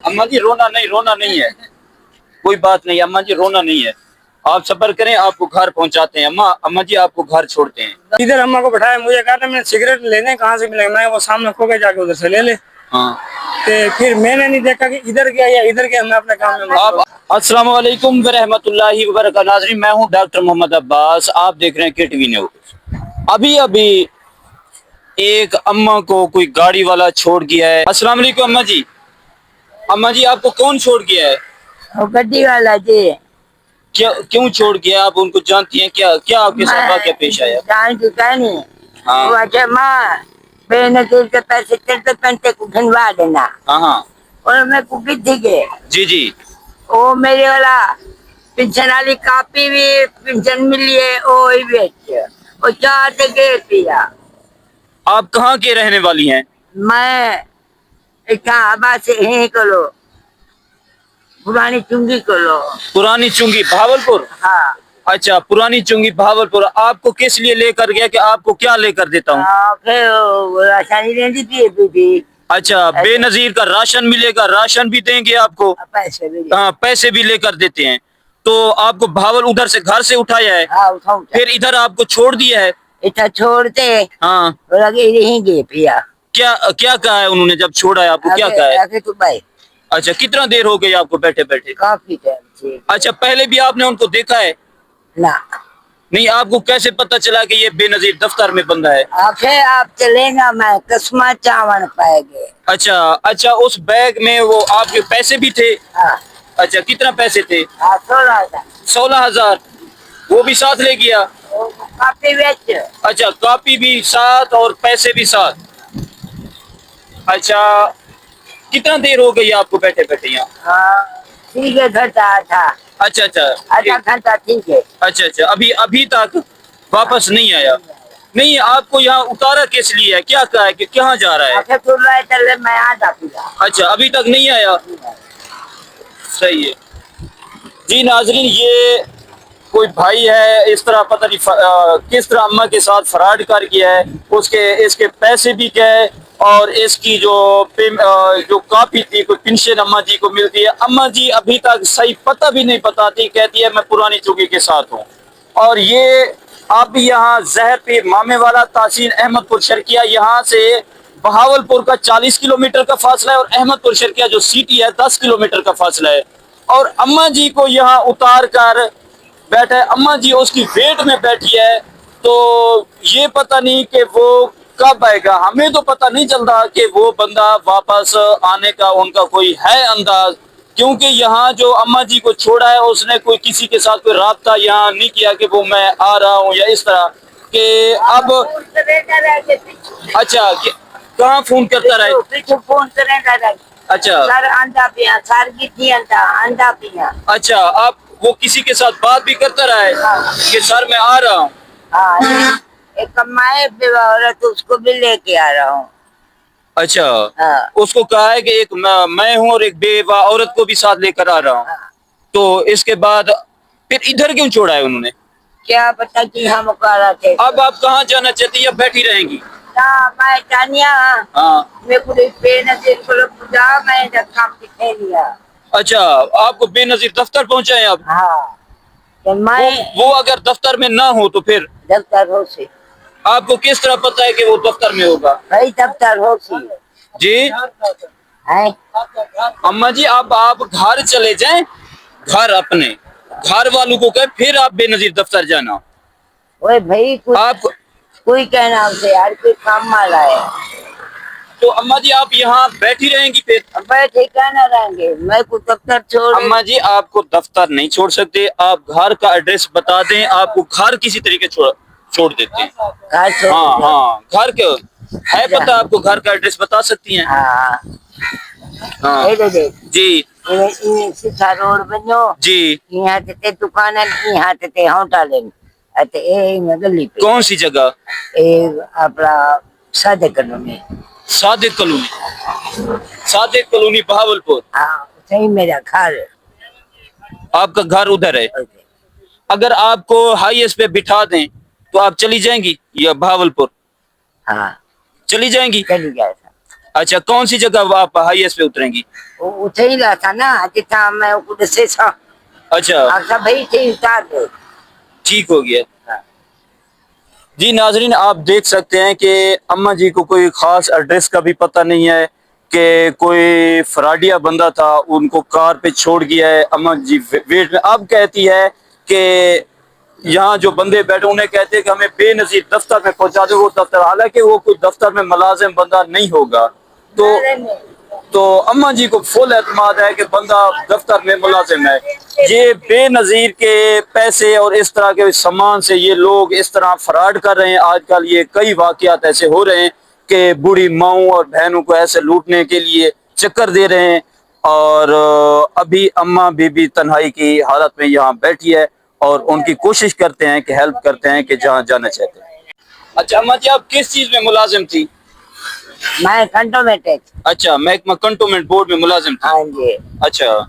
अम्मा जी रोना नहीं है, कोई बात नहीं अम्मा जी, रोना नहीं है, आप सब्र करें, आपको घर पहुंचाते हैं। अम्मा जी आपको घर छोड़ते हैं। इधर अम्मा को बैठाया, मुझे कहा था मैं सिगरेट लेने कहाँ से मिलेगा, मैं वो सामने खो के जाके उधर से ले ले। हाँ तो फिर मैंने नहीं देखा कि इधर गया या इधर गया, मैं अपने काम में। आप अस्सलाम वालेकुम व रहमतुल्लाहि व बरकातहू। नाज़रीन, मैं हूं डॉक्टर मोहम्मद अब्बास, आप देख रहे हैं केटीवी न्यूज़। अभी अभी एक अम्मा को कोई गाड़ी वाला छोड़ गया है। अस्सलाम वालेकुम अम्मा जी। अम्मा जी आपको कौन छोड़ गया है? वो गड्डी वाला जी। क्यों छोड़ गया? आप उनको जानती हैं? क्या क्या आपके साथ वाक़या पेश आया? जानती नहीं। हाँ। वो अच्छा माँ बेनजीर के पैसे चलते पेंटे को ढनवा देना। हाँ हाँ और मैं कुकी थी के जी जी। वो मेरे वाला पेंशन वाली कापी भी पेंशन मिली है, वो ही बेच वो 4 टके पिया। आप कहाँ के रहने वाली हैं? मैं इतना से ही करो पुरानी चुंगी करो। पुरानी चुंगी भावलपुर। हाँ अच्छा, पुरानी चुंगी भावलपुर। आपको किस लिए लेकर गया कि आपको क्या लेकर देता हूँ? फिर वो रासायनिक रहती थी। अच्छा, बेनजीर का राशन मिलेगा, राशन भी देंगे आपको, पैसे भी हाँ पैसे भी लेकर देते हैं। तो आपको भावल उधर से घर से उठाया है, हाँ उठाऊ फिर इधर आपको छोड़ दिया है। इतना छोड़ते हाँ, लगे रहेंगे पिया। क्या क्या कहा है उन्होंने जब छोड़ा है आपको? क्या कहा है? आगे तो भाई अच्छा, कितना देर हो गई आपको बैठे बैठे? काफी टाइम से। अच्छा, पहले भी आपने उनको देखा है? ना नहीं, आपको कैसे पता चला कि ये बेनजीर दफ्तर में बंदा है? आखिर आप चलेगा मैं कस्मा चावल पाएंगे। अच्छा अच्छा, उस बैग में वो आपके पैसे भी थे? हाँ अच्छा, कितना पैसे थे? 16,000। 16,000 वो भी साथ ले गया? काफी बेच। अच्छा, कॉपी भी साथ और पैसे भी साथ। अच्छा, कितना देर हो गई आपको बैठे बैठे यहाँ? हाँ ठीक है घंटा था। अच्छा अच्छा आधा घंटा ठीक है। अच्छा अच्छा, अभी तक वापस नहीं आया? नहीं, आपको यहाँ उतारा किस लिए है? क्या कहा है कि कहाँ जा रहा है? आखिर तो लाए चले मैं आधा पिया। अच्छा, अभी तक नहीं आया। सही है जी। नाजरीन, ये कोई भाई है, इस तरह पता नहीं किस तरह अम्मा के साथ फ्रॉड कर गया है। इसके पैसे भी गए और इसकी जो कॉपी थी, कोई पेंशन अम्मा जी को मिलती है। अम्मा जी अभी तक सही पता भी नहीं बताती, कहती है मैं पुरानी चुंगी के साथ हूँ। और ये आप भी यहाँ जहर पे मामे वाला तहसील अहमदपुर शर्किया, यहाँ से बहावलपुर का 40 किलोमीटर का फासला है और अहमदपुर शर्किया जो सिटी है 10 किलोमीटर का फासला है। और अम्मा जी को यहाँ उतार कर बैठा है, अम्मा जी उसकी वेट में बैठी है। तो ये पता नहीं कि वो कब आएगा, हमें तो पता नहीं चलता कि वो बंदा वापस आने का उनका कोई है अंदाज, क्योंकि यहाँ जो अम्मा जी को छोड़ा है उसने कोई किसी के साथ कोई राब्ता यहाँ नहीं किया कि वो मैं आ रहा हूँ या इस तरह के। अब अच्छा, कहाँ फोन करता रहे? फोन करेगा। अच्छा सर अंडा पिया, सर की थी अंडा पिया। अच्छा, आप वो किसी के साथ बात भी करता रहा है कि सर मैं आ रहा हूँ? हाँ एक कमाए बेवा औरत उसको भी लेके आ रहा हूँ। अच्छा, हाँ। उसको कहा है कि एक मैं हूँ और एक बेवा औरत को भी साथ लेकर आ रहा हूँ। हाँ। तो इसके बाद फिर इधर क्यों छोड़ा है उन्होंने? क्या पता कि हम कर थे। अब आप कहाँ जाना चाहती है? बैठी रहेंगी? मैं जानिया हाँ। मैं पूरे बेनजीर को पूजा मैं काम दिखे लिया। अच्छा, आपको बेनजीर दफ्तर पहुंचाए अब? हाँ तो मैं वो अगर दफ्तर में ना हो तो फिर दफ्तर हो से आपको किस तरह पता है कि वो दफ्तर में होगा? भाई दफ्तर हो सी जी है। अम्मा जी, अब आप घर चले जाएं, घर अपने घर वालों को कहे फिर आप बेनजीर दफ्तर जाना। ओए भाई आप कोई कहना हमसे यार कोई काम वाला है। तो अम्मा जी आप यहाँ बैठी रहेंगी फिर? बैठे कहना रहेंगे, मैं कुछ दफ्तर छोड़। अम्मा जी आपको दफ्तर नहीं छोड़ सकते, आप घर का एड्रेस बता दें, आपको घर किसी तरीके छोड़ देते हैं। हाँ हाँ, घर के है पता आपको? घर का एड्रेस बता सकती हैं? हाँ हाँ जी सीधा रोड बनो जी। यहाँ ते दुकान है, यहाँ ते होटल है। अते ए गली पे कौन सी जगह? ए अपना सादे colony. Sadiq colony? Sadiq colony Bahawalpur? हाँ सही मेरा घर है। आपका घर उधर है? अगर आपको हाईएस्ट पे बिठा दें तो आप चली जाएंगी या बहावलपुर हाँ चली जाएंगी? चली जाए। अच्छा, कौन सी जगह आप हाईएस्ट पे उतरेंगी? उठे ही रहा था ना जितना मैं से अच्छा, भाई थे उतार दो। ठीक हो गया। जी नाजरीन, आप देख सकते हैं कि अम्मा जी को कोई ख़ास एड्रेस का भी पता नहीं है कि कोई फ्राडिया बंदा था उनको कार पे छोड़ गया है। अम्मा जी वेट में अब कहती है कि यहाँ जो बंदे बैठे उन्हें कहते हैं कि हमें बेनज़ीर दफ्तर में पहुंचा दो। वो दफ्तर, हालांकि वो कोई दफ्तर में मुलाजिम बंदा नहीं होगा। तो अम्मा जी को फुल एतमाद है कि बंदा दफ्तर में मुलाजिम है। ये बेनज़ीर के पैसे और इस तरह के सामान से ये लोग इस तरह फ्रॉड कर रहे हैं। आजकल ये कई वाक़यात ऐसे हो रहे हैं कि बूढ़ी माओं और बहनों को ऐसे लूटने के लिए चक्कर दे रहे हैं। और अभी अम्मा बीबी तन्हाई की हालत में यहाँ बैठी है और उनकी कोशिश करते हैं कि हेल्प करते हैं कि जहाँ जाना चाहते हैं। अच्छा अम्मा जी, आप किस चीज़ में मुलाजिम थी? मैं कंटोमेटेड। अच्छा, महकमा कंटोनमेंट बोर्ड में मुलाजिम थी। हाँ जी, अच्छा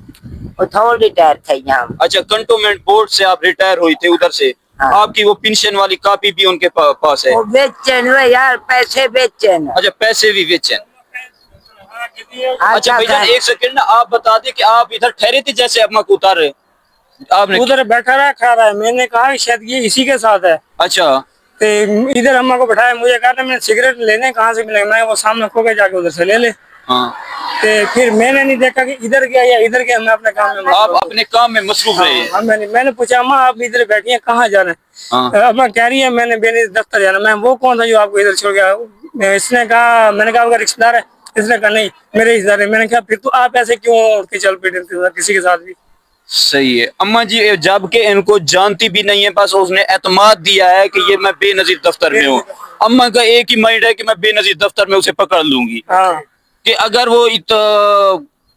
थोड़ी रिटायर थे यहाँ। अच्छा, कंटोनमेंट बोर्ड से आप रिटायर हुई थे उधर से। हाँ। आपकी वो पेंशन वाली कॉपी भी उनके पास है? वो बेचन हुए यार, पैसे बेचन। अच्छा, पैसे भी बेचे। अच्छा अच्छा भैया एक सेकंड ना, आप बता दें कि आप इधर ठहरे थे जैसे अम्मा को उतार रहे आपने? उधर बैठा रहा खा रहा है, मैंने कहा कि शायद ये इसी के साथ है। अच्छा तो इधर अम्मा को बैठाया, मुझे कहा था मैंने सिगरेट लेने कहाँ से मिलेगा, मैं वो सामने खो के जाके उधर से ले ले। हाँ, तो फिर मैंने नहीं देखा कि इधर गया या इधर गया, मैं अपने काम में आप अपने काम में मसरूफ रहे हैं। हाँ, मैंने पूछा अम्मा आप इधर बैठी हैं, कहाँ जा रहे हैं? हाँ। अम्मा कह रही है मैंने बेनी दफ्तर जाना। मैं वो कौन था जो आपको इधर छोड़ गया? इसने कहा, मैंने कहा अगर रिश्तेदार है? इसने कहा नहीं मेरे रिश्तेदार है। मैंने कहा फिर तो आप ऐसे क्यों उठ के चल पड़े किसी के साथ भी? सही है अम्मा जी, जबकि इनको जानती भी नहीं है, बस उसने एतमाद दिया है कि ये मैं बेनजीर दफ्तर में हूँ। अम्मा का एक ही माइंड है कि मैं बेनजीर दफ्तर में उसे पकड़ लूंगी। हाँ, कि अगर वो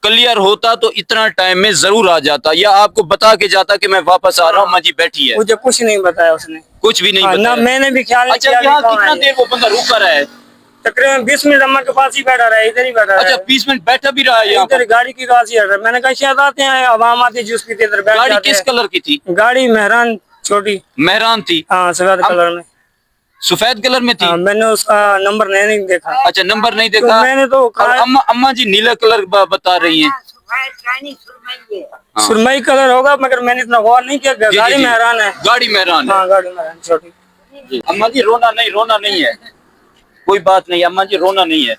क्लियर होता तो इतना टाइम में जरूर आ जाता, या आपको बता के जाता कि मैं वापस आ रहा हूँ, अम्मा जी बैठी है। मुझे कुछ नहीं बताया उसने, कुछ भी नहीं हाँ, ना बताया। मैंने भी ख्याल नहीं अच्छा, किया यहाँ कि कौन कितना है। देर वो बंदा रुका रहा है? तकरीबन 20 मिनट अम्मा के पास ही बैठा रहा है, इधर ही बैठा अच्छा, रहा है। 20 मिनट बैठा भी रहा है यहाँ इधर पर? गाड़ी की पास ही बैठा रहा है। मैंने कहा शायद आते हैं आवाम आती जूस पीते इधर बैठ गाड़ी जाते किस हैं। कलर की थी? गाड़ी मेहरान छोटी, मेहरान थी। हाँ सफेद कलर में। सफेद कलर में थी? हाँ, मैंने उसका नंबर नहीं देखा। अच्छा, नंबर नहीं तो देखा। मैंने तो और कहा अम्मा जी नीला कलर बता रही हैं। हाँ। सुरमई कलर होगा, मगर मैंने इतना गौर नहीं किया। जी, गाड़ी जी, जी। मेहरान है। गाड़ी मेहरान है। हाँ, गाड़ी मेहरान छोटी। जी। अम्मा जी रोना नहीं है, कोई बात नहीं अम्मा जी, रोना नहीं है।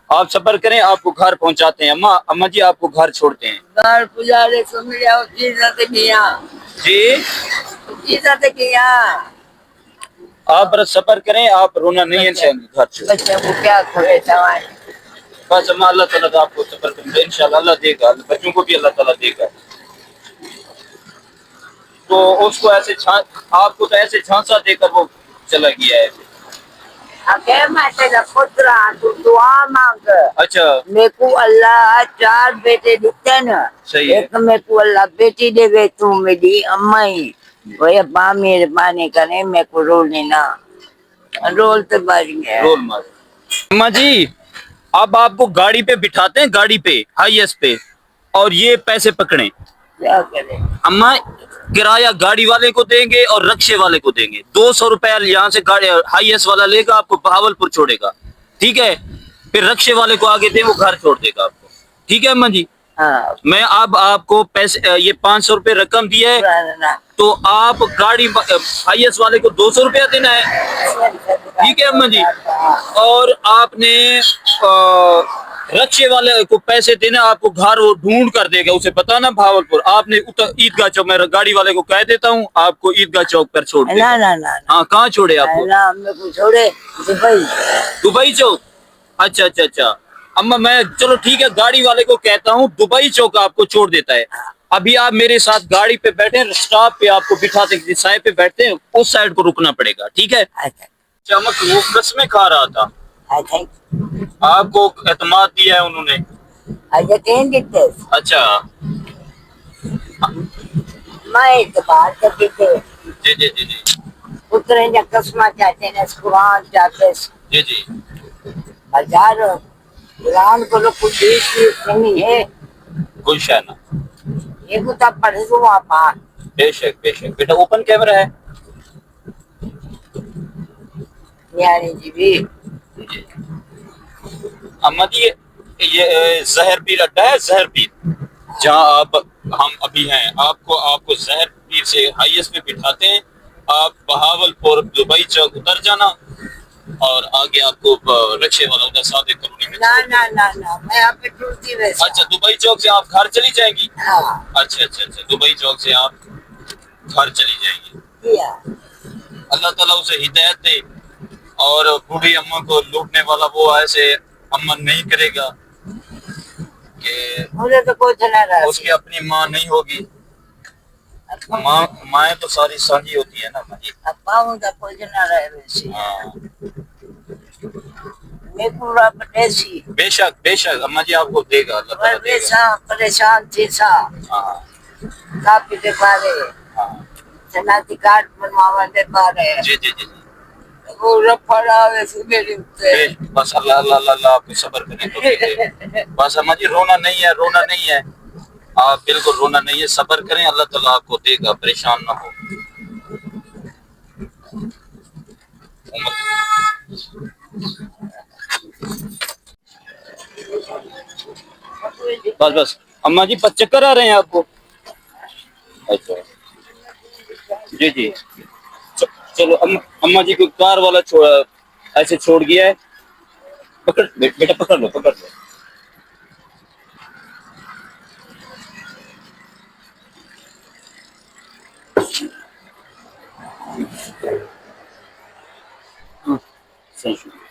आप सब्र करें, आपको घर पहुंचाते हैं। अम्मा जी आपको घर छोड़ते हैं। घर पुजारे को मिले और इज्जत किया, जी इज्जत किया। आप बस सब्र करें, आप रोना नहीं है, घर छोड़। बच्चे को क्या खोले दवाई। बस अम्मा, अल्लाह ताला तो आपको सब्र करेंगे, इंशाल्लाह अल्लाह देगा, बच्चों को भी अल्लाह ताला देगा। तो उसको ऐसे आपको तो ऐसे झांसा देकर वो चला गया है। अगर मैं तेरा पुत्र तू दुआ मांग। अच्छा, मेरे को अल्लाह 4 बेटे दिखते ना, सही है। एक मेरे को अल्लाह बेटी देवे, तू मेरी अम्मा ही वो बा मेहरबानी करे, मेरे को रोल लेना, रोल तो बढ़ गया। रोल मार। अम्मा जी, अब आपको गाड़ी पे बिठाते हैं, गाड़ी पे हाईएस्ट पे, और ये पैसे पकड़े। क्या करे? अम्मा किराया गाड़ी वाले को देंगे और रक्शे वाले को देंगे। 200 रुपया यहाँ से गाड़ी हाईएस्ट वाला लेगा, आपको बहावलपुर छोड़ेगा, ठीक है? फिर रक्शे वाले को आगे दे, वो घर छोड़ देगा आपको, ठीक है अम्मा जी? हाँ, मैं अब आपको पैसे ये 500 रुपये रकम दी है, तो आप गाड़ी हाईएस्ट वाले को 200 रुपया देना है, ठीक है अम्मा जी? और आपने रक्शे वाले को पैसे देना, आपको घर वो ढूंढ कर देगा, उसे बताना भावलपुर। आपने ईदगाह चौक, मैं गाड़ी वाले को कह देता हूँ, आपको ईदगाह चौक पर छोड़ देगा। ना हाँ, कहाँ छोड़े आपको? ना, मेरे को छोड़े दुबई। दुबई चौक? अच्छा। अम्मा मैं, चलो ठीक है, गाड़ी वाले को कहता हूँ दुबई चौक आपको छोड़ देता है। अभी आप मेरे साथ गाड़ी पे बैठे, स्टॉप पे आपको बिठाते, जिस साइड पे बैठते हैं उस साइड को रुकना पड़ेगा, ठीक है? चमक वो कसमें खा रहा था, आपको एतमाद दिया है उन्होंने। अच्छा, मैं इतबार करती थे, जी उतरे न कसमा चाहते न कुरान चाहते, जी हजार कुरान को लोग कुछ नहीं है, कोई शायद ना। ये को तब पढ़ दो आप। बेशक बेटा, ओपन कैमरा है। यानी जी भी اما جی یہ زہر پیر اڈا ہے، زہر پیر جہاں ہم ابھی ہیں، آپ کو زہر پیر سے ہائیسٹ پہ بٹھاتے ہیں، آپ بہاول پور دبئی چوک اتر جانا اور آگے آپ کو رکشے والا ادھر سادے کالونی میں نہ میں آپ پہ ٹوٹتی ویسے. اچھا دبئی چوک سے آپ گھر چلی جائیں گی؟ ہاں اچھا دبئی چوک سے آپ گھر چلی جائیں گی. کیا اللہ تعالیٰ اسے ہدایت دے اور بوڑھی اماں کو لوٹنے والا وہ ایسے امن نہیں کرے گا کہ مجھے تو کچھ نہ رہا. اس کی اپنی ماں نہیں ہوگی. مائیں تو ساری سانجھی ہوتی ہے نا جی. پاؤں کا کچھ نہ رہے ویسے. ہاں میں پورا پریشی بے شک اماں جی آپ کو دے گا اللہ تعالیٰ دے گا. پریشان تھی سا ہاں کافی دے پارے ہاں شناختی کارڈ بنواوا دے پارے جی وہ رفڑا ویسے میرے اوپر. بس اللہ آپ کو صبر کریں تو بس اماں جی رونا نہیں ہے آپ بالکل رونا نہیں ہے، صبر کریں، اللہ تعالیٰ آپ کو دے گا، پریشان نہ ہو. بس اماں جی چکر آ رہے ہیں آپ کو؟ اچھا جی چلو اماں جی کو کار والا ایسے چھوڑ گیا ہے، بیٹا پکڑ لو. صحیح.